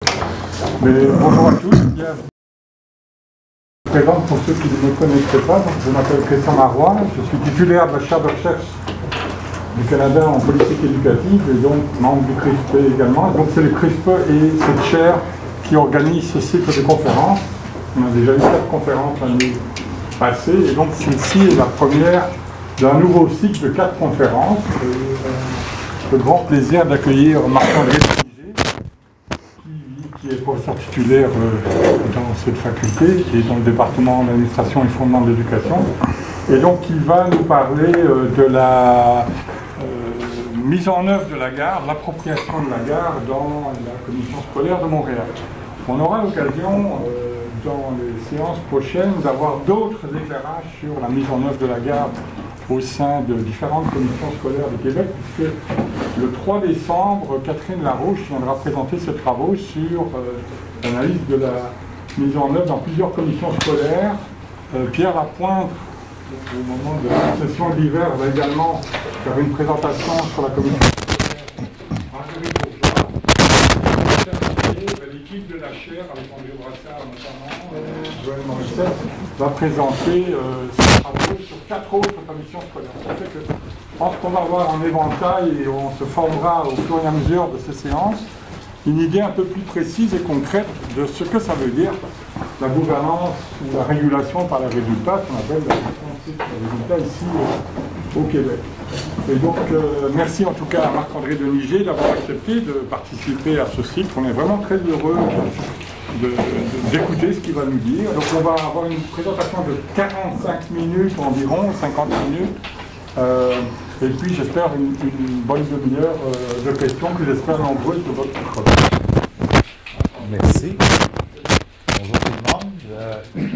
Mais bonjour à tous, bienvenue. Je me présente pour ceux qui ne me connaissent pas. Je m'appelle Christian Marois, je suis titulaire de la chaire de recherche du Canada en politique éducative et donc membre du CRISPE également. Donc c'est le CRISPE et cette chaire qui organise ce cycle de conférences. On a déjà eu 4 conférences l'année passée et donc celle-ci est la première d'un nouveau cycle de 4 conférences. J'ai le grand plaisir d'accueillir Marc-André qui est professeur titulaire dans cette faculté et dans le département d'administration et fondement de l'éducation. Et donc il va nous parler de la mise en œuvre de la gare, l'appropriation de la gare dans la commission scolaire de Montréal. On aura l'occasion dans les séances prochaines d'avoir d'autres éclairages sur la mise en œuvre de la gare au sein de différentes commissions scolaires du Québec, puisque le 3 décembre, Catherine Larouche viendra présenter ses travaux sur l'analyse de la mise en œuvre dans plusieurs commissions scolaires. Pierre Lapointe, au moment de la session de l'hiver, va également faire une présentation sur la commission scolaire. Marguerite Bourgeois, l'équipe de la chaire, avec André Brassard notamment, Joël Morissette, va présenter ses travaux sur 4 autres commissions scolaires. Ça fait que je pense qu'on va avoir un éventail et on se formera au fur et à mesure de ces séances une idée un peu plus précise et concrète de ce que ça veut dire la gouvernance ou la régulation par les résultats, qu'on appelle la régulation par les résultats ici au Québec. Et donc, merci en tout cas à Marc-André Deniger d'avoir accepté de participer à ce cycle. On est vraiment très heureux d'écouter ce qu'il va nous dire. Donc on va avoir une présentation de 45 minutes environ, 50 minutes. Et puis j'espère une bonne demi-heure de questions que j'espère nombreuses de votre côté. Merci. Bonjour tout le monde.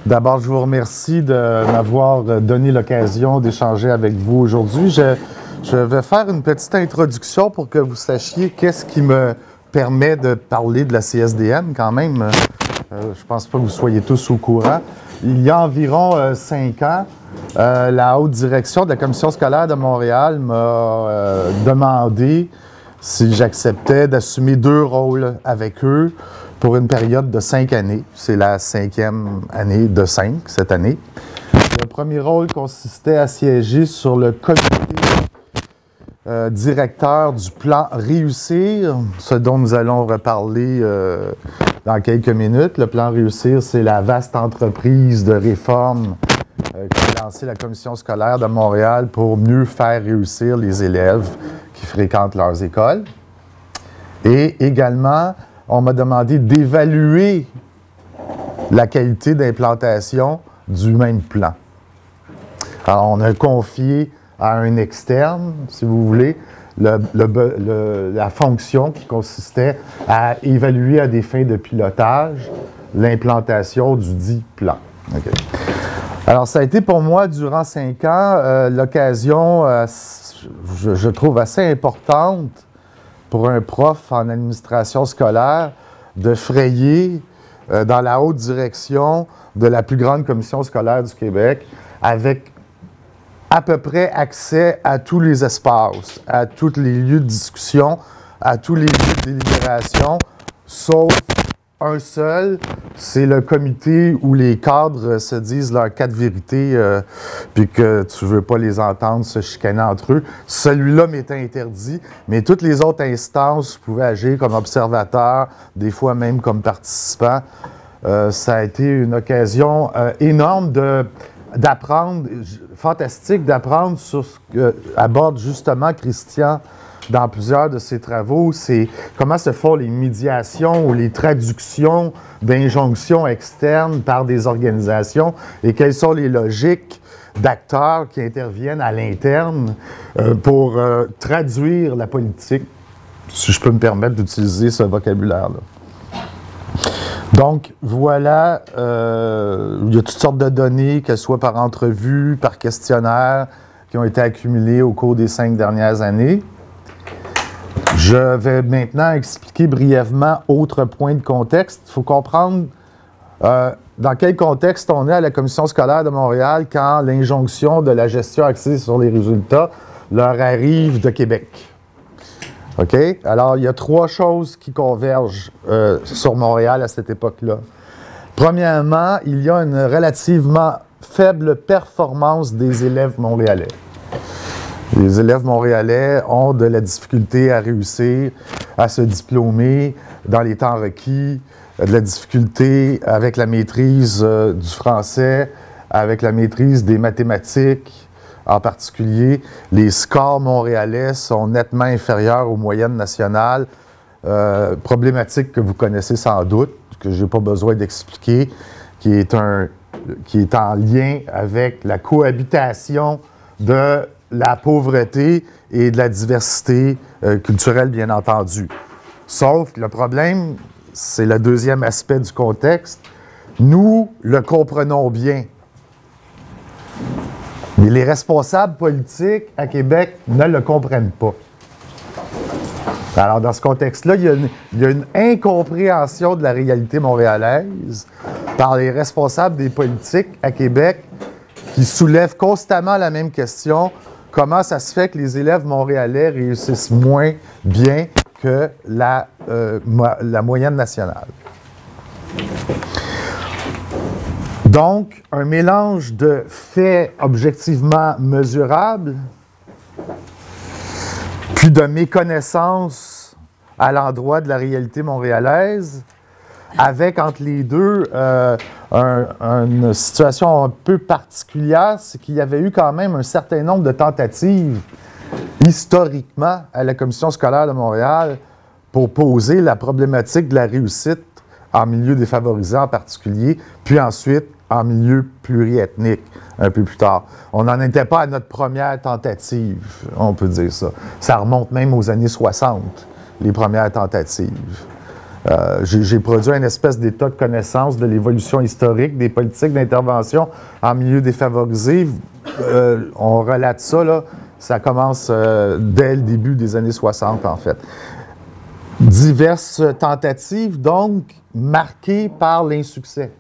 D'abord, je vous remercie de m'avoir donné l'occasion d'échanger avec vous aujourd'hui. Je vais faire une petite introduction pour que vous sachiez qu'est-ce qui me permet de parler de la CSDM quand même. Je ne pense pas que vous soyez tous au courant. Il y a environ 5 ans, la haute direction de la Commission scolaire de Montréal m'a demandé si j'acceptais d'assumer 2 rôles avec eux pour une période de 5 années. C'est la 5e année de 5 cette année. Le premier rôle consistait à siéger sur le comité directeur du plan Réussir, ce dont nous allons reparler dans quelques minutes. Le plan Réussir, c'est la vaste entreprise de réforme qu'a lancée la Commission scolaire de Montréal pour mieux faire réussir les élèves qui fréquentent leurs écoles. Et également, on m'a demandé d'évaluer la qualité d'implantation du même plan. Alors, on a confié à un externe, si vous voulez, la fonction qui consistait à évaluer à des fins de pilotage l'implantation du dit plan. Okay. Alors, ça a été pour moi, durant 5 ans, l'occasion, je trouve, assez importante pour un prof en administration scolaire de frayer dans la haute direction de la plus grande commission scolaire du Québec avec à peu près accès à tous les espaces, à tous les lieux de discussion, à tous les lieux de délibération, sauf un seul, c'est le comité où les cadres se disent leurs 4 vérités, puis que tu ne veux pas les entendre se chicaner entre eux. Celui-là m'était interdit, mais toutes les autres instances, je pouvais agir comme observateur, des fois même comme participant. Ça a été une occasion énorme d'apprendre, fantastique d'apprendre sur ce qu'aborde justement Christian dans plusieurs de ses travaux, c'est comment se font les médiations ou les traductions d'injonctions externes par des organisations et quelles sont les logiques d'acteurs qui interviennent à l'interne pour traduire la politique, si je peux me permettre d'utiliser ce vocabulaire-là. Donc, voilà, il y a toutes sortes de données, qu'elles soient par entrevue, par questionnaire, qui ont été accumulées au cours des 5 dernières années. Je vais maintenant expliquer brièvement autre point de contexte. Il faut comprendre dans quel contexte on est à la Commission scolaire de Montréal quand l'injonction de la gestion axée sur les résultats leur arrive de Québec. OK? Alors, il y a 3 choses qui convergent sur Montréal à cette époque-là. Premièrement, il y a une relativement faible performance des élèves montréalais. Les élèves montréalais ont de la difficulté à réussir, à se diplômer dans les temps requis, de la difficulté avec la maîtrise du français, avec la maîtrise des mathématiques en particulier. Les scores montréalais sont nettement inférieurs aux moyennes nationales, problématique que vous connaissez sans doute, que je n'ai pas besoin d'expliquer, qui est en lien avec la cohabitation de la pauvreté et de la diversité culturelle, bien entendu. Sauf que le problème, c'est le deuxième aspect du contexte. Nous le comprenons bien. Mais les responsables politiques à Québec ne le comprennent pas. Alors, dans ce contexte-là, il y a une incompréhension de la réalité montréalaise par les responsables des politiques à Québec qui soulèvent constamment la même question. Comment ça se fait que les élèves montréalais réussissent moins bien que la moyenne nationale? Donc, un mélange de faits objectivement mesurables, puis de méconnaissance à l'endroit de la réalité montréalaise, avec entre les deux une situation un peu particulière, c'est qu'il y avait eu quand même un certain nombre de tentatives historiquement à la Commission scolaire de Montréal pour poser la problématique de la réussite en milieu défavorisé en particulier, puis ensuite en milieu pluriethnique un peu plus tard. On n'en était pas à notre première tentative, on peut dire ça. Ça remonte même aux années 60, les premières tentatives. J'ai produit une espèce d'état de connaissance de l'évolution historique des politiques d'intervention en milieu défavorisé. On relate ça, là, ça commence dès le début des années 60, en fait. Diverses tentatives, donc, marquées par l'insuccès.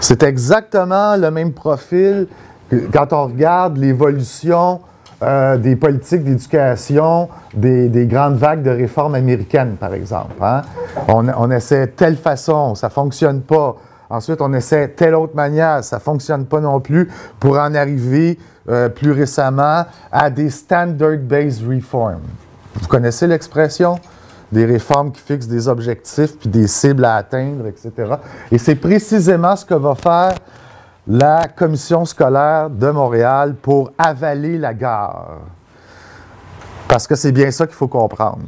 C'est exactement le même profil que quand on regarde l'évolution des politiques d'éducation, des grandes vagues de réformes américaines, par exemple. Hein? On essaie telle façon, ça ne fonctionne pas. Ensuite, on essaie telle autre manière, ça ne fonctionne pas non plus, pour en arriver plus récemment à des standard-based reforms. Vous connaissez l'expression? Des réformes qui fixent des objectifs puis des cibles à atteindre, etc. Et c'est précisément ce que va faire la Commission scolaire de Montréal pour avaler la gare. Parce que c'est bien ça qu'il faut comprendre.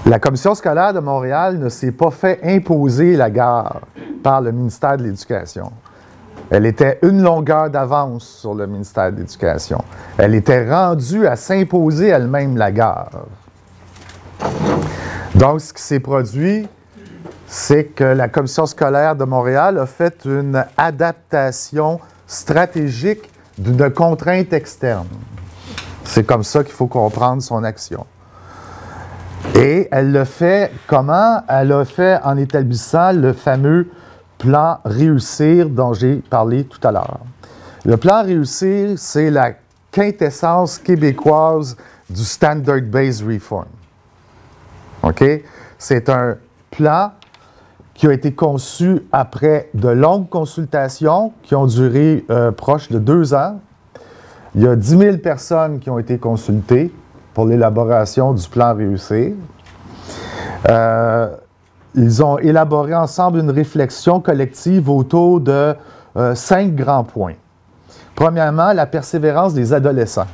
La Commission scolaire de Montréal ne s'est pas fait imposer la gare par le ministère de l'Éducation. Elle était une longueur d'avance sur le ministère de l'Éducation. Elle était rendue à s'imposer elle-même la gare. Donc, ce qui s'est produit, c'est que la Commission scolaire de Montréal a fait une adaptation stratégique d'une contrainte externe. C'est comme ça qu'il faut comprendre son action. Et elle le fait comment? Elle l'a fait en établissant le fameux plan Réussir dont j'ai parlé tout à l'heure. Le plan Réussir, c'est la quintessence québécoise du Standard-Based Reform. OK? C'est un plan qui a été conçu après de longues consultations qui ont duré proche de 2 ans. Il y a 10 000 personnes qui ont été consultées pour l'élaboration du plan Réussir. Ils ont élaboré ensemble une réflexion collective autour de 5 grands points. Premièrement, la persévérance des adolescents.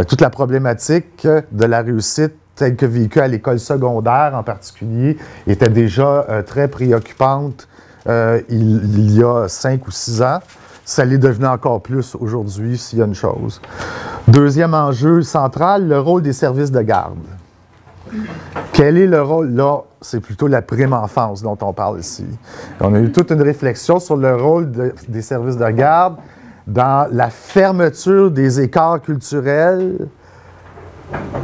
Toute la problématique de la réussite telle que vécue à l'école secondaire en particulier, était déjà très préoccupante il y a 5 ou 6 ans. Ça l'est devenu encore plus aujourd'hui, s'il y a une chose. Deuxième enjeu central, le rôle des services de garde. Quel est le rôle? Là, c'est plutôt la prime enfance dont on parle ici. On a eu toute une réflexion sur le rôle des services de garde dans la fermeture des écarts culturels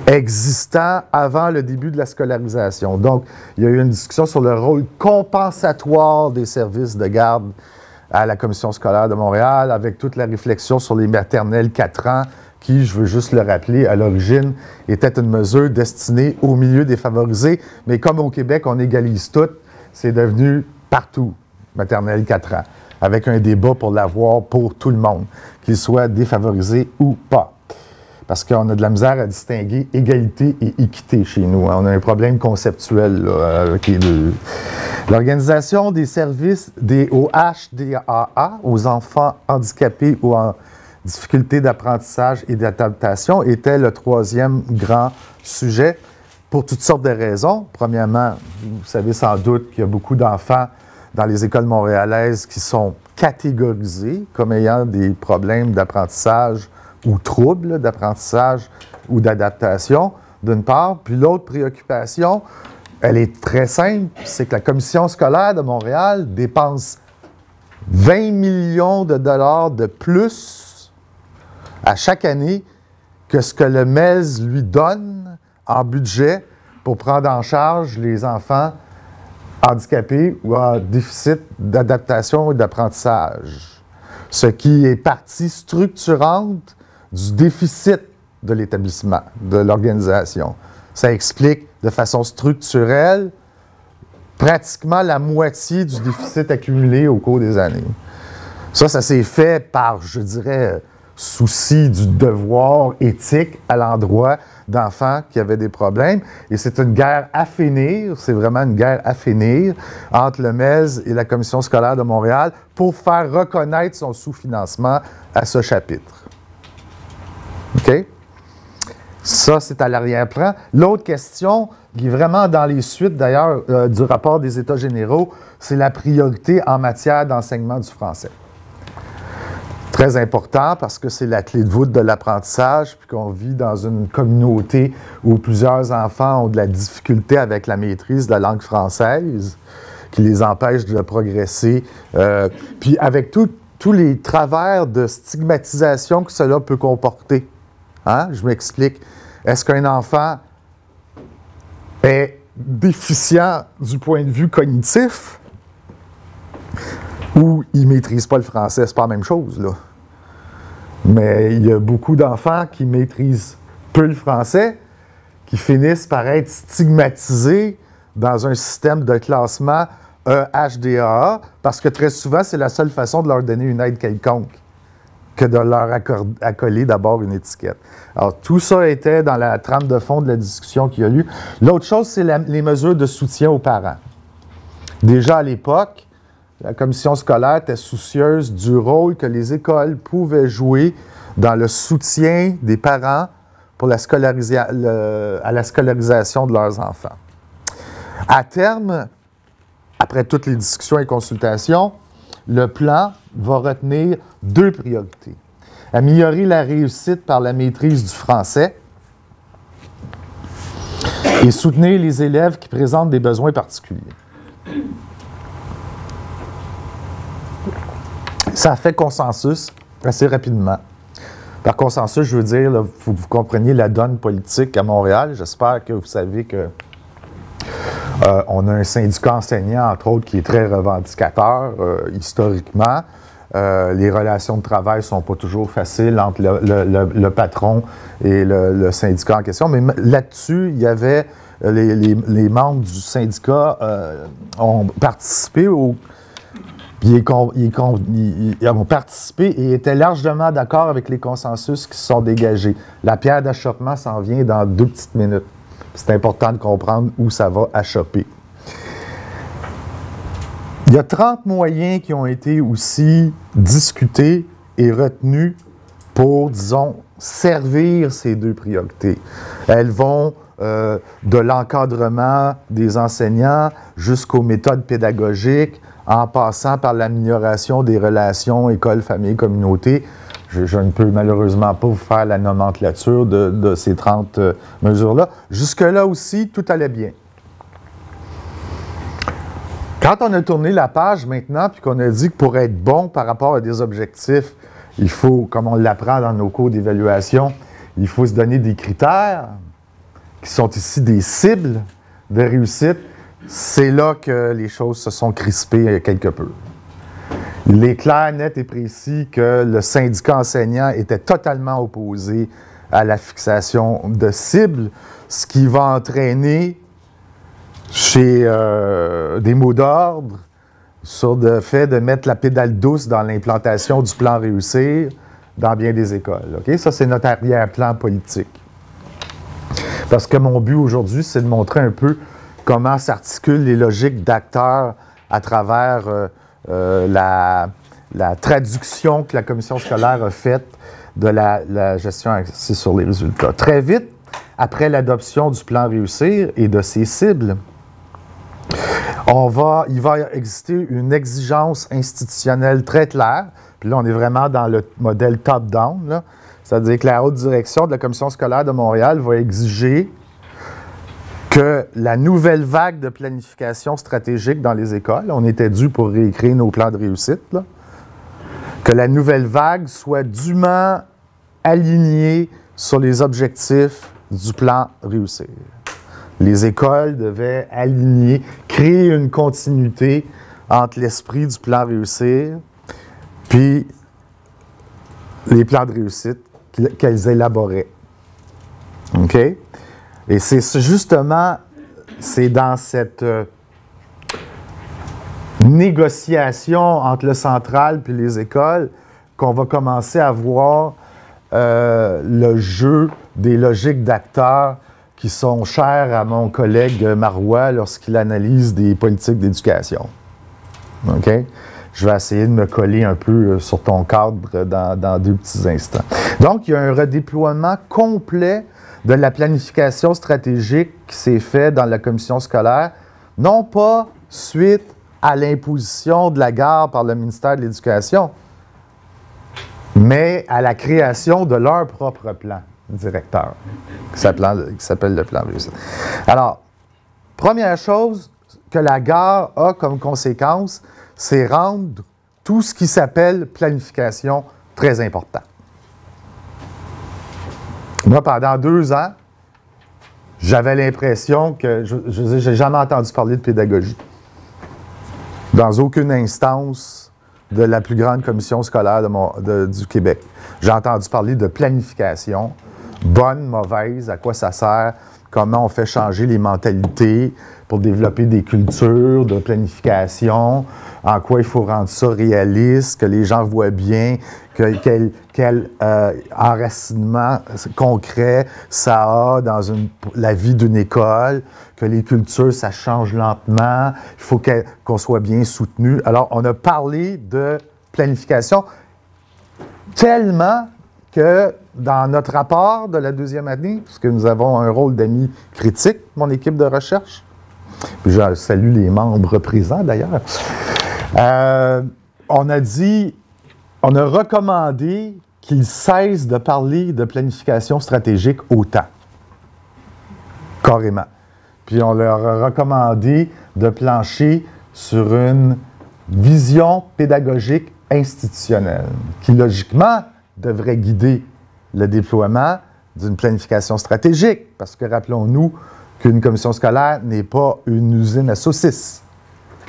existants avant le début de la scolarisation. Donc, il y a eu une discussion sur le rôle compensatoire des services de garde à la Commission scolaire de Montréal, avec toute la réflexion sur les maternelles 4 ans qui, je veux juste le rappeler, à l'origine, était une mesure destinée aux milieux défavorisés, mais comme au Québec, on égalise tout, c'est devenu partout, maternelle 4 ans, avec un débat pour l'avoir pour tout le monde, qu'il soit défavorisé ou pas. Parce qu'on a de la misère à distinguer égalité et équité chez nous. On a un problème conceptuel là, avec les deux. L'Organisation des services des OHDAA, aux enfants handicapés ou en difficulté d'apprentissage et d'adaptation, était le troisième grand sujet pour toutes sortes de raisons. Premièrement, vous savez sans doute qu'il y a beaucoup d'enfants dans les écoles montréalaises qui sont catégorisés comme ayant des problèmes d'apprentissage ou troubles d'apprentissage ou d'adaptation, d'une part. Puis l'autre préoccupation, elle est très simple, c'est que la Commission scolaire de Montréal dépense 20 millions de dollars de plus à chaque année que ce que le MES lui donne en budget pour prendre en charge les enfants handicapés ou en déficit d'adaptation et d'apprentissage. Ce qui est partie structurante du déficit de l'établissement, de l'organisation. Ça explique de façon structurelle pratiquement la moitié du déficit accumulé au cours des années. Ça s'est fait par, je dirais, souci du devoir éthique à l'endroit d'enfants qui avaient des problèmes. Et c'est une guerre à finir, c'est vraiment une guerre à finir entre le MES et la Commission scolaire de Montréal pour faire reconnaître son sous-financement à ce chapitre. OK? Ça, c'est à l'arrière-plan. L'autre question, qui est vraiment dans les suites, d'ailleurs, du rapport des États généraux, c'est la priorité en matière d'enseignement du français. Très important parce que c'est la clé de voûte de l'apprentissage, puis qu'on vit dans une communauté où plusieurs enfants ont de la difficulté avec la maîtrise de la langue française, qui les empêche de progresser, puis avec tous les travers de stigmatisation que cela peut comporter. Hein? Je m'explique. Est-ce qu'un enfant est déficient du point de vue cognitif ou il ne maîtrise pas le français? C'est pas la même chose, là. Mais il y a beaucoup d'enfants qui maîtrisent peu le français, qui finissent par être stigmatisés dans un système de classement HDAA, parce que très souvent, c'est la seule façon de leur donner une aide quelconque que de leur accoler d'abord une étiquette. Alors, tout ça était dans la trame de fond de la discussion qu'il y a eu. L'autre chose, c'est les mesures de soutien aux parents. Déjà à l'époque, la commission scolaire était soucieuse du rôle que les écoles pouvaient jouer dans le soutien des parents pour à la scolarisation de leurs enfants. À terme, après toutes les discussions et consultations, le plan va retenir 2 priorités. Améliorer la réussite par la maîtrise du français et soutenir les élèves qui présentent des besoins particuliers. Ça a fait consensus assez rapidement. Par consensus, je veux dire, il faut que vous compreniez la donne politique à Montréal. J'espère que vous savez que on a un syndicat enseignant, entre autres, qui est très revendicateur historiquement. Les relations de travail ne sont pas toujours faciles entre le patron et le syndicat en question. Mais là-dessus, il y avait les membres du syndicat ont participé ils ont participé et étaient largement d'accord avec les consensus qui se sont dégagés. La pierre d'achoppement s'en vient dans 2 petites minutes. C'est important de comprendre où ça va achopper. Il y a 30 moyens qui ont été aussi discutés et retenus pour, disons, servir ces 2 priorités. Elles vont de l'encadrement des enseignants jusqu'aux méthodes pédagogiques, en passant par l'amélioration des relations école, famille, communauté. Je ne peux malheureusement pas vous faire la nomenclature de ces 30 mesures-là. Jusque-là aussi, tout allait bien. Quand on a tourné la page maintenant, puis qu'on a dit que pour être bon par rapport à des objectifs, il faut, comme on l'apprend dans nos cours d'évaluation, il faut se donner des critères qui sont ici des cibles de réussite. C'est là que les choses se sont crispées quelque peu. Il est clair, net et précis que le syndicat enseignant était totalement opposé à la fixation de cibles, ce qui va entraîner chez des mots d'ordre sur le fait de mettre la pédale douce dans l'implantation du plan Réussir dans bien des écoles. Okay? Ça, c'est notre arrière-plan politique. Parce que mon but aujourd'hui, c'est de montrer un peu comment s'articulent les logiques d'acteurs à travers la traduction que la commission scolaire a faite de la gestion axée sur les résultats. Très vite, après l'adoption du plan Réussir et de ses cibles, il va exister une exigence institutionnelle très claire. Puis là, on est vraiment dans le modèle top-down. C'est-à-dire que la haute direction de la commission scolaire de Montréal va exiger que la nouvelle vague de planification stratégique dans les écoles, on était dû pour réécrire nos plans de réussite, là, que la nouvelle vague soit dûment alignée sur les objectifs du plan Réussir. Les écoles devaient aligner, créer une continuité entre l'esprit du plan Réussir puis les plans de réussite qu'elles élaboraient. OK? Et c'est justement, c'est dans cette négociation entre le central puis les écoles qu'on va commencer à voir le jeu des logiques d'acteurs qui sont chères à mon collègue Marois lorsqu'il analyse des politiques d'éducation. OK? Je vais essayer de me coller un peu sur ton cadre dans 2 petits instants. Donc, il y a un redéploiement complet de la planification stratégique qui s'est fait dans la commission scolaire, non pas suite à l'imposition de la garde par le ministère de l'Éducation, mais à la création de leur propre plan directeur, qui s'appelle le plan Réussite. Alors, première chose que la garde a comme conséquence, c'est rendre tout ce qui s'appelle planification très important. Moi, pendant 2 ans, j'avais l'impression que je n'ai jamais entendu parler de pédagogie. Dans aucune instance de la plus grande commission scolaire du Québec. J'ai entendu parler de planification, bonne, mauvaise, à quoi ça sert, comment on fait changer les mentalités pour développer des cultures de planification, en quoi il faut rendre ça réaliste, que les gens voient bien, quel enracinement concret ça a dans la vie d'une école, que les cultures, ça change lentement, il faut qu'on soit bien soutenu. Alors, on a parlé de planification tellement que dans notre rapport de la 2e année, puisque nous avons un rôle d'amis critique, mon équipe de recherche, puis je salue les membres présents d'ailleurs, on a recommandé qu'ils cessent de parler de planification stratégique autant. Carrément. Puis on leur a recommandé de plancher sur une vision pédagogique institutionnelle qui, logiquement, devrait guider le déploiement d'une planification stratégique. Parce que rappelons-nous qu'une commission scolaire n'est pas une usine à saucisses.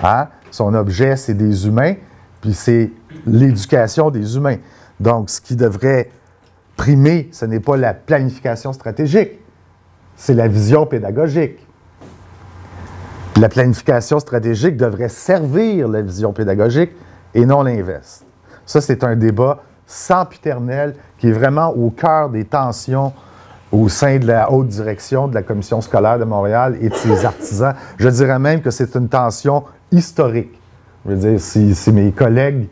Hein? Son objet, c'est des humains, puis c'est l'éducation des humains. Donc, ce qui devrait primer, ce n'est pas la planification stratégique, c'est la vision pédagogique. La planification stratégique devrait servir la vision pédagogique et non l'inverse. Ça, c'est un débat sempiternel qui est vraiment au cœur des tensions au sein de la haute direction de la commission scolaire de Montréal et de ses artisans. Je dirais même que c'est une tension historique. Je veux dire, si mes collègues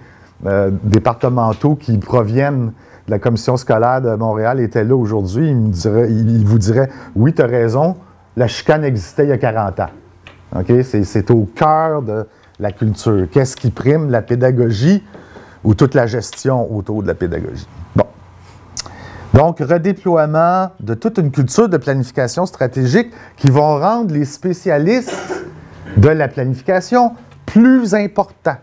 départementaux qui proviennent de la commission scolaire de Montréal étaient là aujourd'hui, ils vous diraient « Oui, tu as raison, la chicane existait il y a 40 ans. Okay? C'est au cœur de la culture. Qu'est-ce qui prime, la pédagogie ou toute la gestion autour de la pédagogie? Bon. Donc, redéploiement de toute une culture de planification stratégique qui vont rendre les spécialistes de la planification plus importants.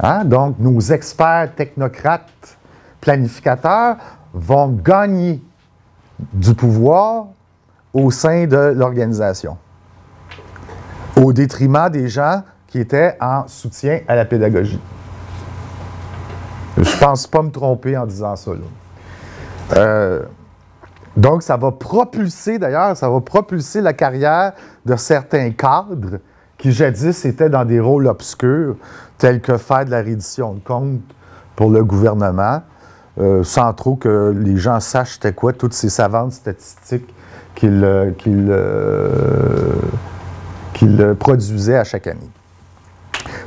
Hein? Donc, nos experts technocrates planificateurs vont gagner du pouvoir au sein de l'organisation, au détriment des gens qui étaient en soutien à la pédagogie. Je ne pense pas me tromper en disant ça. Donc, ça va propulser, d'ailleurs, ça va propulser la carrière de certains cadres qui jadis étaient dans des rôles obscurs, tels que faire de la reddition de comptes pour le gouvernement, sans trop que les gens sachent c'était quoi toutes ces savantes statistiques qu'ils produisaient à chaque année.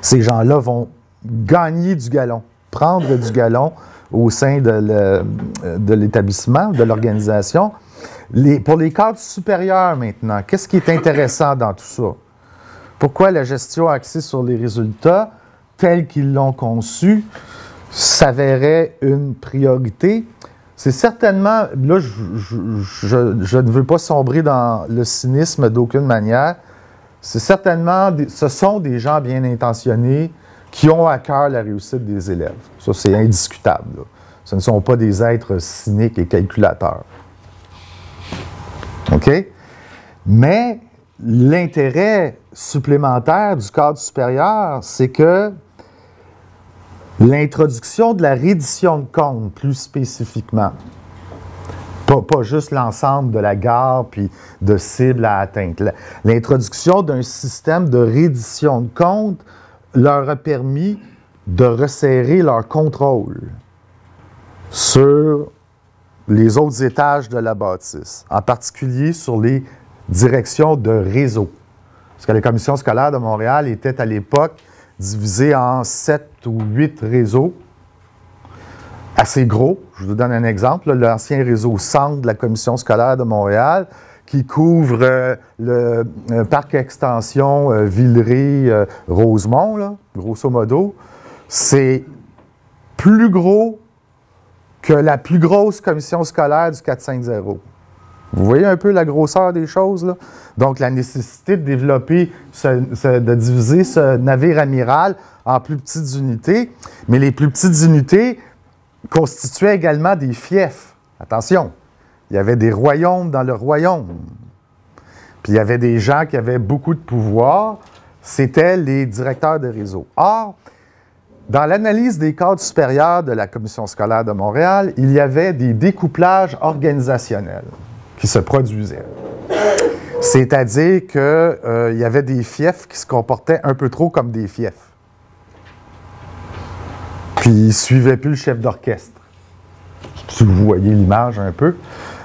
Ces gens-là vont gagner du galon, prendre du galon au sein de l'établissement, de l'organisation. Pour les cadres supérieurs maintenant, qu'est-ce qui est intéressant dans tout ça? Pourquoi la gestion axée sur les résultats, tels qu'ils l'ont conçu, s'avérait une priorité? C'est certainement, là, je ne veux pas sombrer dans le cynisme d'aucune manière, c'est certainement, ce sont des gens bien intentionnés qui ont à cœur la réussite des élèves. Ça, c'est indiscutable, là. Ce ne sont pas des êtres cyniques et calculateurs. OK? Mais l'intérêt supplémentaire du cadre supérieur, c'est que l'introduction de la reddition de comptes, plus spécifiquement, pas juste l'ensemble de la gare puis de cibles à atteindre. L'introduction d'un système de reddition de comptes leur a permis de resserrer leur contrôle sur les autres étages de la bâtisse, en particulier sur les directions de réseau. Parce que la Commission scolaire de Montréal était à l'époque divisée en 7 ou 8 réseaux assez gros. Je vous donne un exemple. L'ancien réseau centre de la Commission scolaire de Montréal, qui couvre le parc extension Villeray-Rosemont, grosso modo, c'est plus gros que la plus grosse commission scolaire du 450. Vous voyez un peu la grosseur des choses, là? Donc, la nécessité de développer, de diviser ce navire amiral en plus petites unités, mais les plus petites unités constituaient également des fiefs. Attention, il y avait des royaumes dans le royaume. Puis il y avait des gens qui avaient beaucoup de pouvoir, c'était les directeurs de réseau. Or, dans l'analyse des cadres supérieurs de la Commission scolaire de Montréal, il y avait des découplages organisationnels qui se produisaient. C'est-à-dire qu'il y avait des fiefs qui se comportaient un peu trop comme des fiefs. Puis ils ne suivaient plus le chef d'orchestre. Si vous voyez l'image un peu.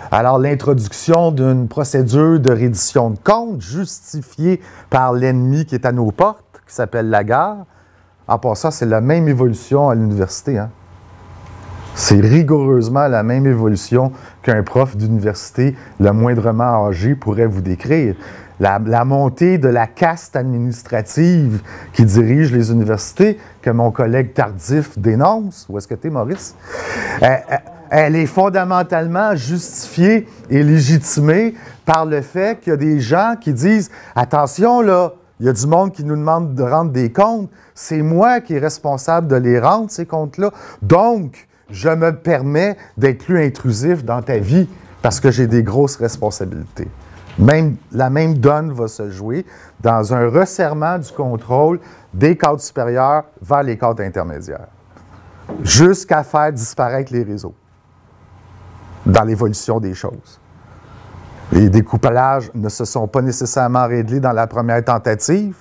Alors, l'introduction d'une procédure de reddition de comptes justifiée par l'ennemi qui est à nos portes, qui s'appelle la gare. En passant, c'est la même évolution à l'université, hein? C'est rigoureusement la même évolution qu'un prof d'université le moindrement âgé pourrait vous décrire. La montée de la caste administrative qui dirige les universités, que mon collègue Tardif dénonce, où est-ce que tu es, Maurice? Elle est fondamentalement justifiée et légitimée par le fait qu'il y a des gens qui disent « Attention, là, il y a du monde qui nous demande de rendre des comptes. C'est moi qui est responsable de les rendre, ces comptes-là. Donc, je me permets d'être plus intrusif dans ta vie parce que j'ai des grosses responsabilités. » La même donne va se jouer dans un resserrement du contrôle des cadres supérieurs vers les cadres intermédiaires, jusqu'à faire disparaître les réseaux dans l'évolution des choses. Les découplages ne se sont pas nécessairement réglés dans la première tentative.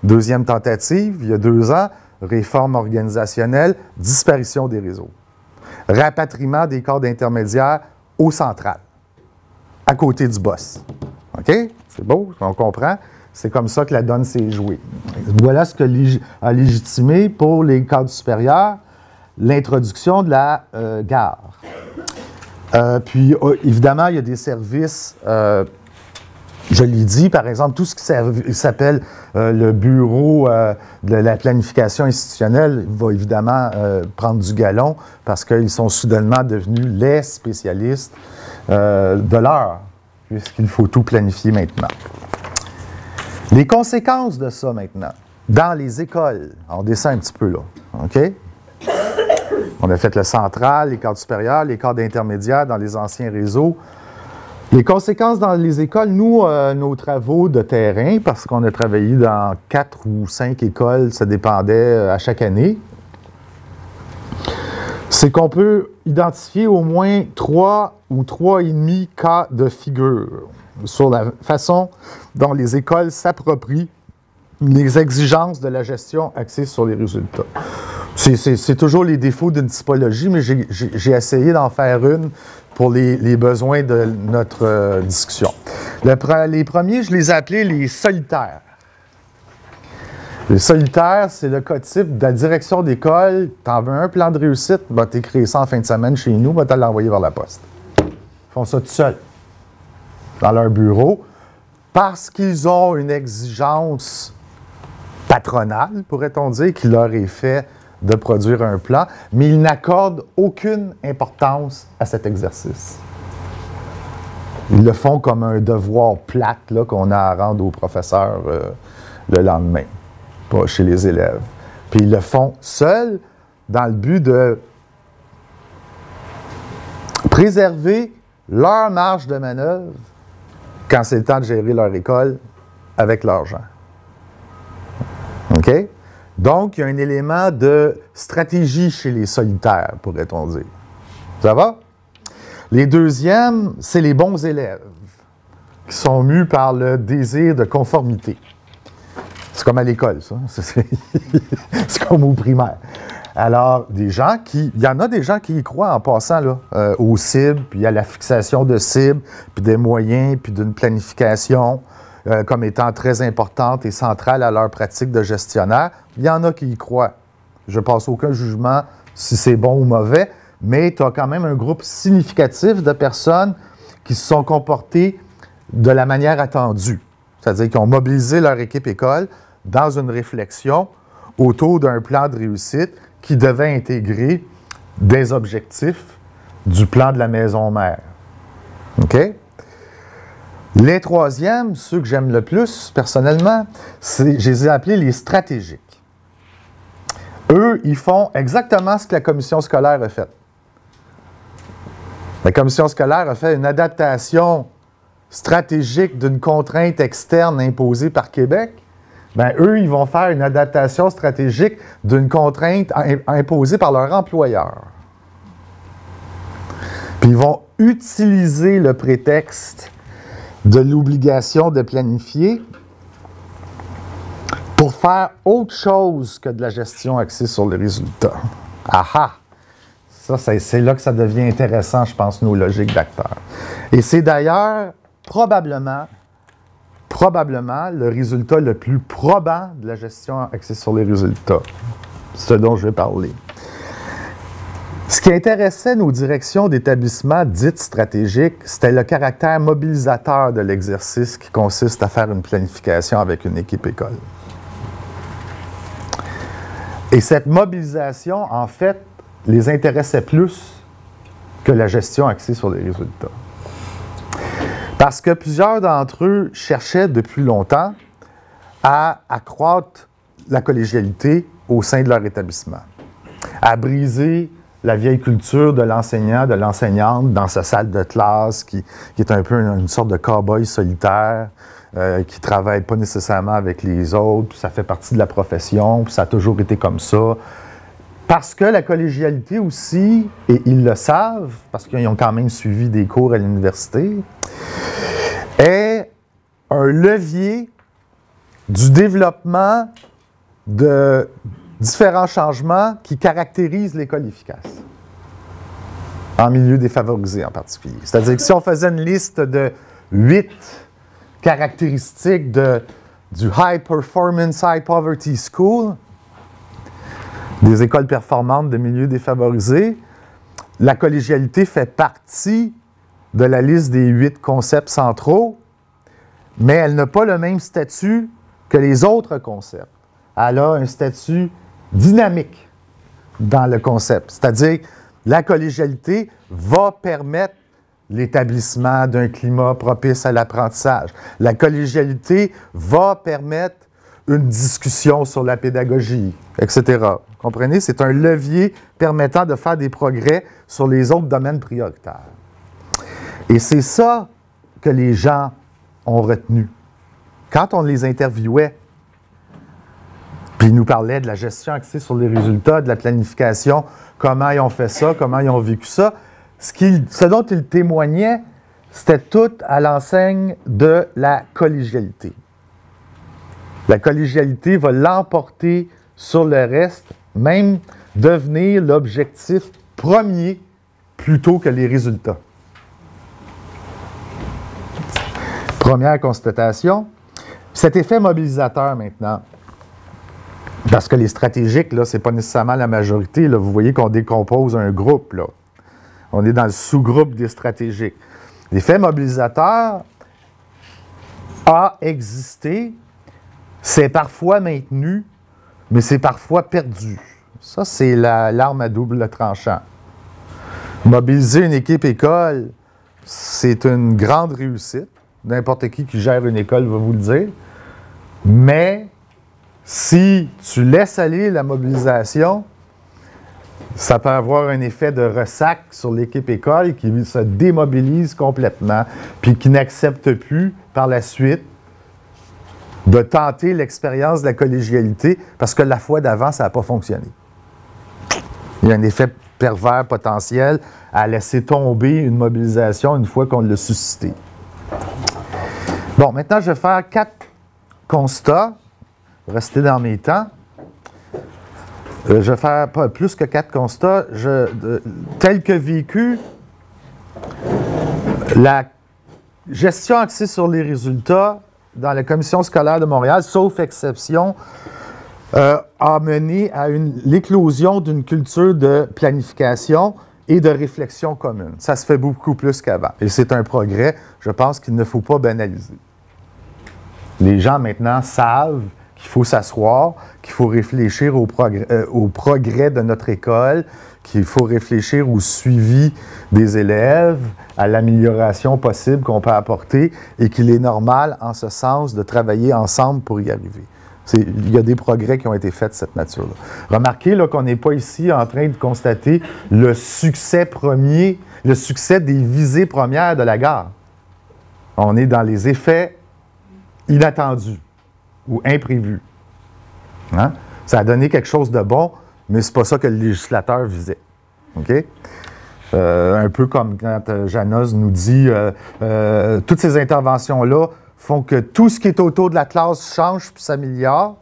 Deuxième tentative, il y a 2 ans, réforme organisationnelle, disparition des réseaux. Rapatriement des cadres intermédiaires au central, à côté du boss. OK? C'est beau, on comprend. C'est comme ça que la donne s'est jouée. Voilà ce que a légitimé pour les cadres supérieurs l'introduction de la gare. Puis, évidemment, il y a des services, je l'ai dit, par exemple, tout ce qui s'appelle le bureau de la planification institutionnelle va évidemment prendre du galon parce qu'ils sont soudainement devenus les spécialistes de l'heure, puisqu'il faut tout planifier maintenant. Les conséquences de ça maintenant, dans les écoles, on descend un petit peu là, OK? On a fait le central, les cadres supérieurs, les cadres intermédiaires dans les anciens réseaux. Les conséquences dans les écoles, nous, nos travaux de terrain, parce qu'on a travaillé dans 4 ou 5 écoles, ça dépendait à chaque année. c'est qu'on peut identifier au moins 3 ou 3,5 cas de figure sur la façon dont les écoles s'approprient les exigences de la gestion axée sur les résultats. C'est toujours les défauts d'une typologie, mais j'ai essayé d'en faire une pour les besoins de notre discussion. Les premiers, je les ai appelés les solitaires. Les solitaires, c'est le cas type de la direction d'école. Tu en veux un plan de réussite, ben, tu écris ça en fin de semaine chez nous, ben, tu vas l'envoyer vers la poste. Ils font ça tout seuls, dans leur bureau, parce qu'ils ont une exigence patronale, pourrait-on dire, qui leur est fait de produire un plan, mais ils n'accordent aucune importance à cet exercice. Ils le font comme un devoir plate là, qu'on a à rendre aux professeurs le lendemain, pas chez les élèves. Puis ils le font seuls dans le but de préserver leur marge de manœuvre quand c'est le temps de gérer leur école avec leur gens. OK? Donc, il y a un élément de stratégie chez les solitaires, pourrait-on dire. Ça va? Les deuxièmes, c'est les bons élèves, qui sont mus par le désir de conformité. C'est comme à l'école, ça. C'est comme au primaire. Alors, il y en a des gens qui y croient en passant là, aux cibles, puis à la fixation de cibles, puis des moyens, puis d'une planification comme étant très importante et centrale à leur pratique de gestionnaire. Il y en a qui y croient. Je ne passe aucun jugement si c'est bon ou mauvais, mais tu as quand même un groupe significatif de personnes qui se sont comportées de la manière attendue. C'est-à-dire qu'ils ont mobilisé leur équipe école dans une réflexion autour d'un plan de réussite qui devait intégrer des objectifs du plan de la maison mère. OK? Les troisièmes, ceux que j'aime le plus, personnellement, je les ai appelés les stratégiques. Eux, ils font exactement ce que la commission scolaire a fait. La commission scolaire a fait une adaptation stratégique d'une contrainte externe imposée par Québec. Bien, eux, ils vont faire une adaptation stratégique d'une contrainte imposée par leur employeur. Puis ils vont utiliser le prétexte de l'obligation de planifier pour faire autre chose que de la gestion axée sur les résultats. Ah! Ça, c'est là que ça devient intéressant, je pense, nos logiques d'acteurs. Et c'est d'ailleurs probablement le résultat le plus probant de la gestion axée sur les résultats, ce dont je vais parler. Ce qui intéressait nos directions d'établissement dites stratégiques, c'était le caractère mobilisateur de l'exercice qui consiste à faire une planification avec une équipe école. Et cette mobilisation, en fait, les intéressait plus que la gestion axée sur les résultats. Parce que plusieurs d'entre eux cherchaient depuis longtemps à accroître la collégialité au sein de leur établissement, à briser la vieille culture de l'enseignant, de l'enseignante dans sa salle de classe qui est un peu une sorte de cow-boy solitaire, qui ne travaille pas nécessairement avec les autres, puis ça fait partie de la profession, puis ça a toujours été comme ça. Parce que la collégialité aussi, et ils le savent, parce qu'ils ont quand même suivi des cours à l'université, est un levier du développement de différents changements qui caractérisent l'école efficace, en milieu défavorisé en particulier. C'est-à-dire que si on faisait une liste de 8 caractéristiques du High Performance, High Poverty School, des écoles performantes de milieux défavorisés, la collégialité fait partie de la liste des 8 concepts centraux, mais elle n'a pas le même statut que les autres concepts. Elle a un statut dynamique dans le concept, c'est-à-dire la collégialité va permettre l'établissement d'un climat propice à l'apprentissage. La collégialité va permettre une discussion sur la pédagogie, etc. Comprenez? C'est un levier permettant de faire des progrès sur les autres domaines prioritaires. Et c'est ça que les gens ont retenu. Quand on les interviewait, Puis il nous parlait de la gestion axée sur les résultats, de la planification, comment ils ont fait ça, comment ils ont vécu ça. Ce dont il témoignait, c'était tout à l'enseigne de la collégialité. La collégialité va l'emporter sur le reste, même devenir l'objectif premier plutôt que les résultats. Première constatation. Cet effet mobilisateur maintenant, parce que les stratégiques, là, ce n'est pas nécessairement la majorité. Là, vous voyez qu'on décompose un groupe. Là. On est dans le sous-groupe des stratégiques. L'effet mobilisateur a existé, c'est parfois maintenu, mais c'est parfois perdu. Ça, c'est l'arme à double tranchant. Mobiliser une équipe école, c'est une grande réussite. N'importe qui gère une école va vous le dire. Mais si tu laisses aller la mobilisation, ça peut avoir un effet de ressac sur l'équipe école qui se démobilise complètement, puis qui n'accepte plus par la suite de tenter l'expérience de la collégialité parce que la fois d'avant, ça n'a pas fonctionné. Il y a un effet pervers potentiel à laisser tomber une mobilisation une fois qu'on l'a suscitée. Bon, maintenant, je vais faire 4 constats. Rester dans mes temps. Je vais faire pas plus que 4 constats. Tel que vécu, la gestion axée sur les résultats dans la commission scolaire de Montréal, sauf exception, a mené à l'éclosion d'une culture de planification et de réflexion commune. Ça se fait beaucoup plus qu'avant. Et c'est un progrès, je pense qu'il ne faut pas banaliser. Les gens maintenant savent qu'il faut s'asseoir, qu'il faut réfléchir au progrès de notre école, qu'il faut réfléchir au suivi des élèves, à l'amélioration possible qu'on peut apporter et qu'il est normal, en ce sens, de travailler ensemble pour y arriver. Il y a des progrès qui ont été faits de cette nature-là. Remarquez là, qu'on n'est pas ici en train de constater le succès premier, le succès des visées premières de la gare. On est dans les effets inattendus ou imprévus. Hein? Ça a donné quelque chose de bon, mais c'est pas ça que le législateur visait. OK? Un peu comme quand Janos nous dit toutes ces interventions-là font que tout ce qui est autour de la classe change puis s'améliore.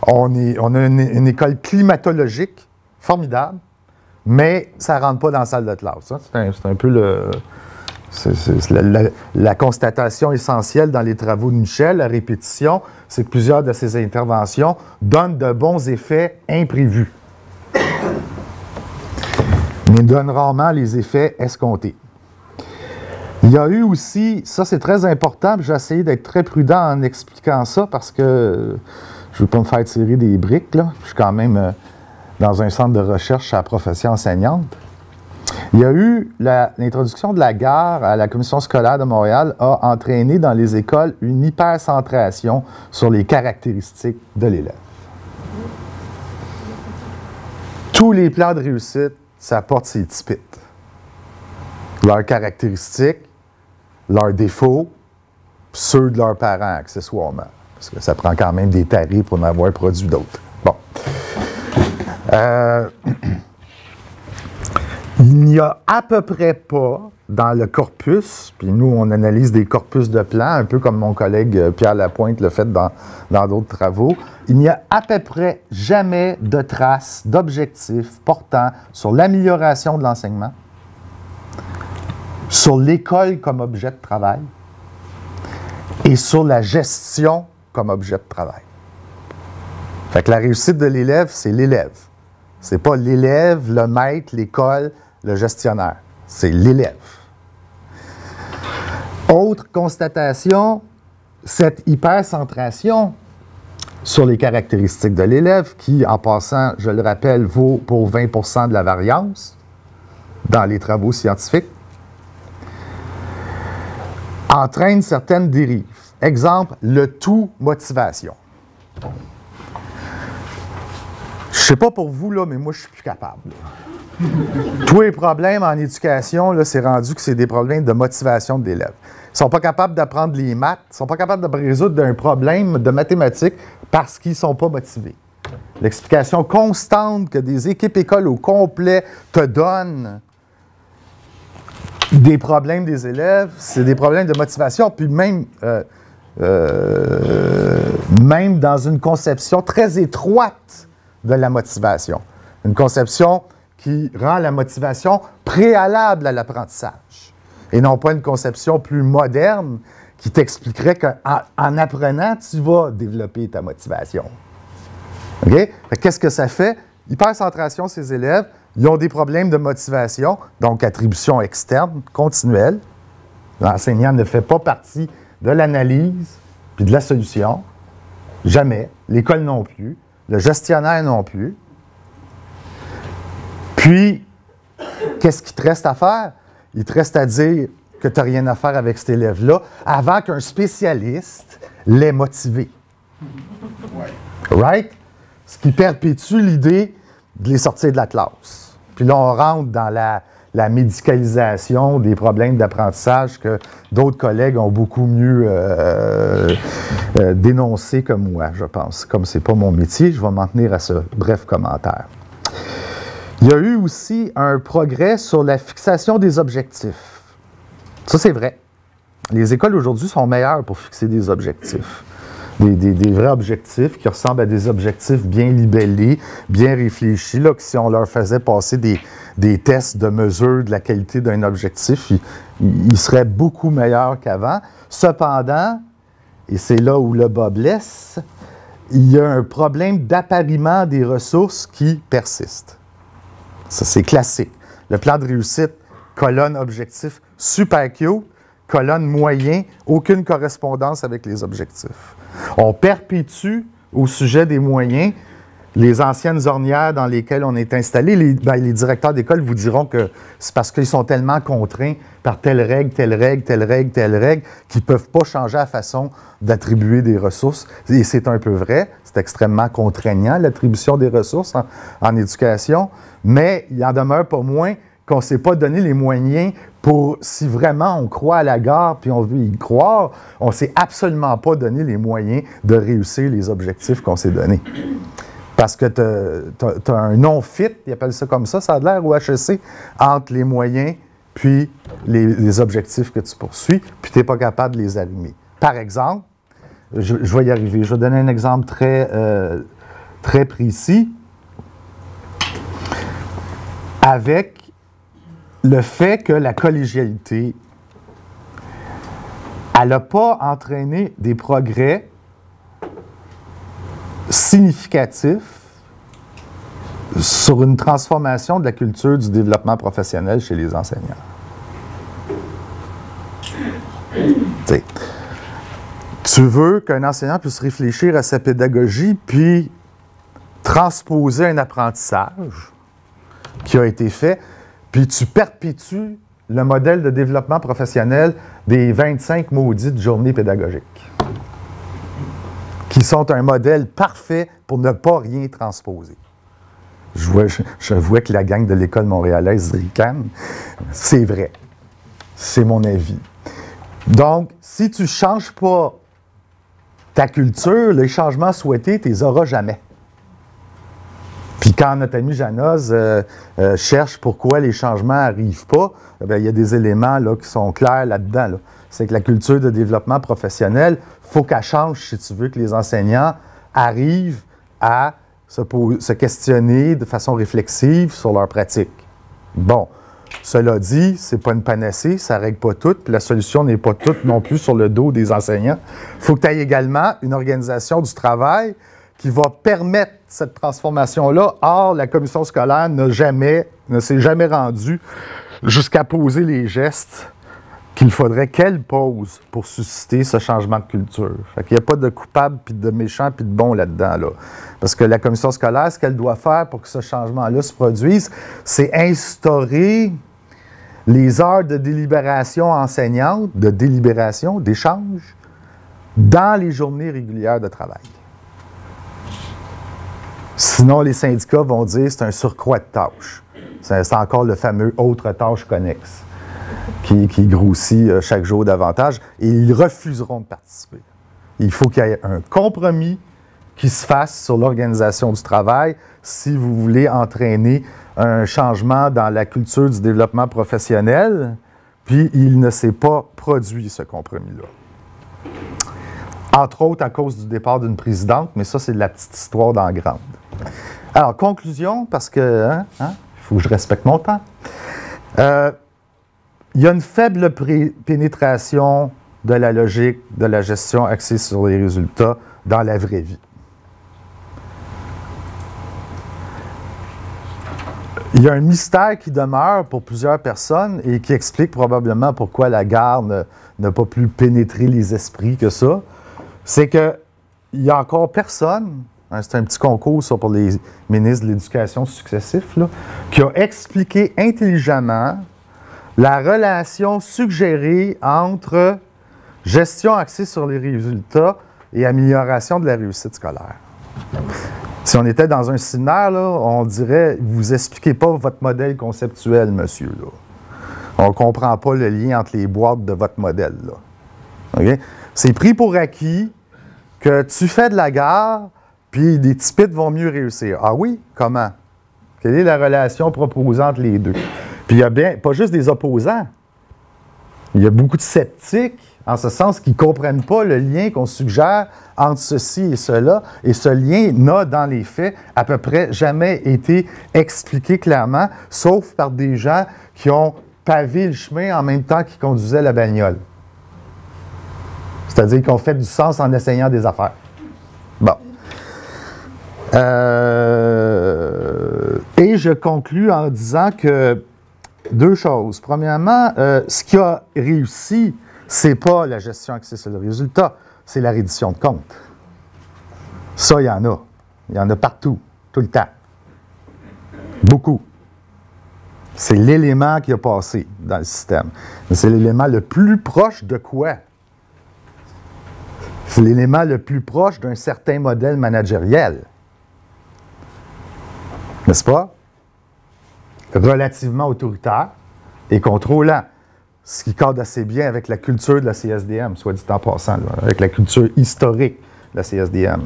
On a une école climatologique formidable, mais ça ne rentre pas dans la salle de classe. Hein? C'est un peu la constatation essentielle dans les travaux de Michel, la répétition, c'est que plusieurs de ces interventions donnent de bons effets imprévus, mais donnent rarement les effets escomptés. Il y a eu aussi, ça c'est très important, puis j'ai essayé d'être très prudent en expliquant ça parce que je ne veux pas me faire tirer des briques, là. Je suis quand même dans un centre de recherche à la profession enseignante. Il y a eu l'introduction de la gare à la commission scolaire de Montréal a entraîné dans les écoles une hypercentration sur les caractéristiques de l'élève. Tous les plans de réussite, ça porte ses typites. Leurs caractéristiques, leurs défauts, ceux de leurs parents, accessoirement. Parce que ça prend quand même des tarifs pour en avoir produit d'autres. Bon. Il n'y a à peu près pas dans le corpus, puis nous, on analyse des corpus de plans, un peu comme mon collègue Pierre Lapointe l'a fait dans d'autres travaux, il n'y a à peu près jamais de traces d'objectifs portant sur l'amélioration de l'enseignement, sur l'école comme objet de travail et sur la gestion comme objet de travail. Fait que la réussite de l'élève, c'est l'élève. C'est pas l'élève, le maître, l'école, le gestionnaire. C'est l'élève. Autre constatation, cette hypercentration sur les caractéristiques de l'élève, qui, en passant, je le rappelle, vaut pour 20% de la variance dans les travaux scientifiques, entraîne certaines dérives. Exemple, le tout motivation. Je ne sais pas pour vous, là, mais moi, je suis plus capable. Tous les problèmes en éducation, c'est rendu que c'est des problèmes de motivation de l'élève. Ils ne sont pas capables d'apprendre les maths, ils ne sont pas capables de résoudre un problème de mathématiques parce qu'ils ne sont pas motivés. L'explication constante que des équipes écoles au complet te donnent des problèmes des élèves, c'est des problèmes de motivation, puis même dans une conception très étroite de la motivation. Une conception qui rend la motivation préalable à l'apprentissage. Et non pas une conception plus moderne qui t'expliquerait qu'en apprenant, tu vas développer ta motivation. OK? Qu'est-ce que ça fait? Hypercentration, ces élèves, ils ont des problèmes de motivation, donc attribution externe, continuelle. L'enseignant ne fait pas partie de l'analyse puis de la solution. Jamais. L'école non plus. Le gestionnaire non plus. Puis, qu'est-ce qu'il te reste à faire? Il te reste à dire que tu n'as rien à faire avec cet élève-là avant qu'un spécialiste l'ait motivé. Right? Ce qui perpétue l'idée de les sortir de la classe. Puis là, on rentre dans la médicalisation des problèmes d'apprentissage que d'autres collègues ont beaucoup mieux dénoncé que moi, je pense. Comme ce n'est pas mon métier, je vais m'en tenir à ce bref commentaire. Il y a eu aussi un progrès sur la fixation des objectifs. Ça, c'est vrai. Les écoles aujourd'hui sont meilleures pour fixer des objectifs. Des vrais objectifs qui ressemblent à des objectifs bien libellés, bien réfléchis, là, que si on leur faisait passer des tests de mesure de la qualité d'un objectif, ils seraient beaucoup meilleurs qu'avant. Cependant, et c'est là où le bas blesse, il y a un problème d'appariement des ressources qui persiste. Ça, c'est classique. Le plan de réussite, colonne objectif, super cute, colonne moyen, aucune correspondance avec les objectifs. On perpétue au sujet des moyens les anciennes ornières dans lesquelles on est installé. Les directeurs d'école vous diront que c'est parce qu'ils sont tellement contraints par telle règle, telle règle, telle règle, telle règle, qu'ils ne peuvent pas changer la façon d'attribuer des ressources. Et c'est un peu vrai, c'est extrêmement contraignant, l'attribution des ressources en éducation, mais il en demeure pas moins qu'on ne s'est pas donné les moyens pour, si vraiment on croit à la gare puis on veut y croire, on ne s'est absolument pas donné les moyens de réussir les objectifs qu'on s'est donnés. Parce que tu as un non-fit, ils appellent ça comme ça a l'air au HEC, entre les moyens puis les objectifs que tu poursuis, puis tu n'es pas capable de les allumer. Par exemple, je vais y arriver, je vais donner un exemple très précis, avec le fait que la collégialité, elle n'a pas entraîné des progrès significatifs sur une transformation de la culture du développement professionnel chez les enseignants. T'sais, tu veux qu'un enseignant puisse réfléchir à sa pédagogie puis transposer un apprentissage qui a été fait, puis tu perpétues le modèle de développement professionnel des 25 maudites journées pédagogiques, qui sont un modèle parfait pour ne pas rien transposer. Je vois que la gang de l'École montréalaise ricane. C'est vrai. C'est mon avis. Donc, si tu ne changes pas ta culture, les changements souhaités, tu ne les auras jamais. Puis quand notre ami Janoz cherche pourquoi les changements n'arrivent pas, bien, il y a des éléments là, qui sont clairs là-dedans. Là. C'est que la culture de développement professionnel, il faut qu'elle change si tu veux que les enseignants arrivent à se questionner de façon réflexive sur leur pratique. Bon, cela dit, ce n'est pas une panacée, ça ne règle pas tout, puis la solution n'est pas toute non plus sur le dos des enseignants. Il faut que tu aies également une organisation du travail qui va permettre cette transformation-là. Or, la commission scolaire ne s'est jamais rendue jusqu'à poser les gestes qu'il faudrait qu'elle pose pour susciter ce changement de culture. Fait qu'il n'y a pas de coupable, puis de méchant, puis de bon là-dedans. Là. Parce que la commission scolaire, ce qu'elle doit faire pour que ce changement-là se produise, c'est instaurer les heures de délibération enseignante, de délibération, d'échange, dans les journées régulières de travail. Sinon, les syndicats vont dire que c'est un surcroît de tâches. C'est encore le fameux « autre tâche connexe » qui grossit chaque jour davantage, et ils refuseront de participer. Il faut qu'il y ait un compromis qui se fasse sur l'organisation du travail si vous voulez entraîner un changement dans la culture du développement professionnel, puis il ne s'est pas produit, ce compromis-là. Entre autres à cause du départ d'une présidente, mais ça, c'est de la petite histoire dans la grande. Alors, conclusion, parce que il faut que je respecte mon temps. Il y a une faible pénétration de la logique de la gestion axée sur les résultats dans la vraie vie. Il y a un mystère qui demeure pour plusieurs personnes et qui explique probablement pourquoi la garde n'a pas plus pénétré les esprits que ça. C'est qu'il n'y a encore personne, c'est un petit concours ça, pour les ministres de l'Éducation successifs, là, qui a expliqué intelligemment la relation suggérée entre gestion axée sur les résultats et amélioration de la réussite scolaire. Si on était dans un séminaire, là, on dirait « vous n'expliquez pas votre modèle conceptuel, monsieur. Là. On ne comprend pas le lien entre les boîtes de votre modèle. Là. Okay? C'est pris pour acquis que tu fais de la gare, puis des typites vont mieux réussir. Ah oui? Comment? Quelle est la relation proposée entre les deux? Puis il y a bien, pas juste des opposants, il y a beaucoup de sceptiques, en ce sens qu'ils ne comprennent pas le lien qu'on suggère entre ceci et cela, et ce lien n'a, dans les faits, à peu près jamais été expliqué clairement, sauf par des gens qui ont pavé le chemin en même temps qu'ils conduisaient la bagnole. C'est-à-dire qu'ils ont fait du sens en essayant des affaires. Bon. Et je conclus en disant que deux choses. Premièrement, ce qui a réussi, c'est pas la gestion axée sur le résultat, c'est la reddition de comptes. Ça, il y en a. Il y en a partout, tout le temps. Beaucoup. C'est l'élément qui a passé dans le système. Mais c'est l'élément le plus proche de quoi? C'est l'élément le plus proche d'un certain modèle managériel. N'est-ce pas? Relativement autoritaire et contrôlant. Ce qui cadre assez bien avec la culture de la CSDM, soit dit en passant, là, avec la culture historique de la CSDM.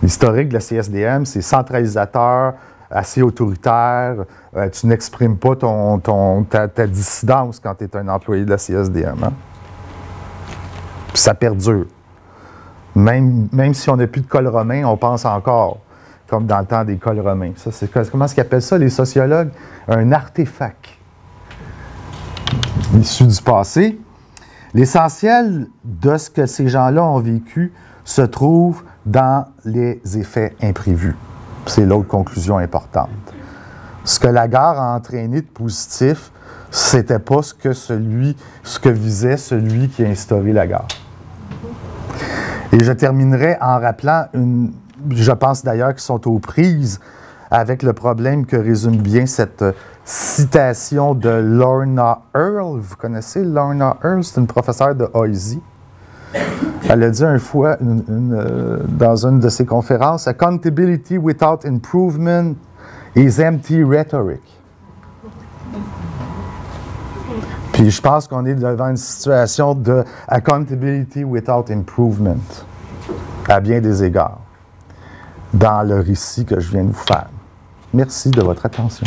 L'historique de la CSDM, c'est centralisateur, assez autoritaire. Tu n'exprimes pas ta dissidence quand tu es un employé de la CSDM. Hein? Puis ça perdure. Même si on n'a plus de col romain, on pense encore, comme dans le temps des cols romains. Ça, c'est, comment est-ce qu'ils appellent ça, les sociologues? Un artefact issu du passé. L'essentiel de ce que ces gens-là ont vécu se trouve dans les effets imprévus. C'est l'autre conclusion importante. Ce que la gare a entraîné de positif, c'était pas ce que visait celui qui a instauré la gare. Et je terminerai en rappelant je pense d'ailleurs qu'ils sont aux prises avec le problème que résume bien cette citation de Lorna Earle. Vous connaissez Lorna Earle? C'est une professeure de Oise. Elle a dit une fois dans une de ses conférences, « Accountability without improvement is empty rhetoric ». Puis je pense qu'on est devant une situation de « accountability without improvement » à bien des égards dans le récit que je viens de vous faire. Merci de votre attention.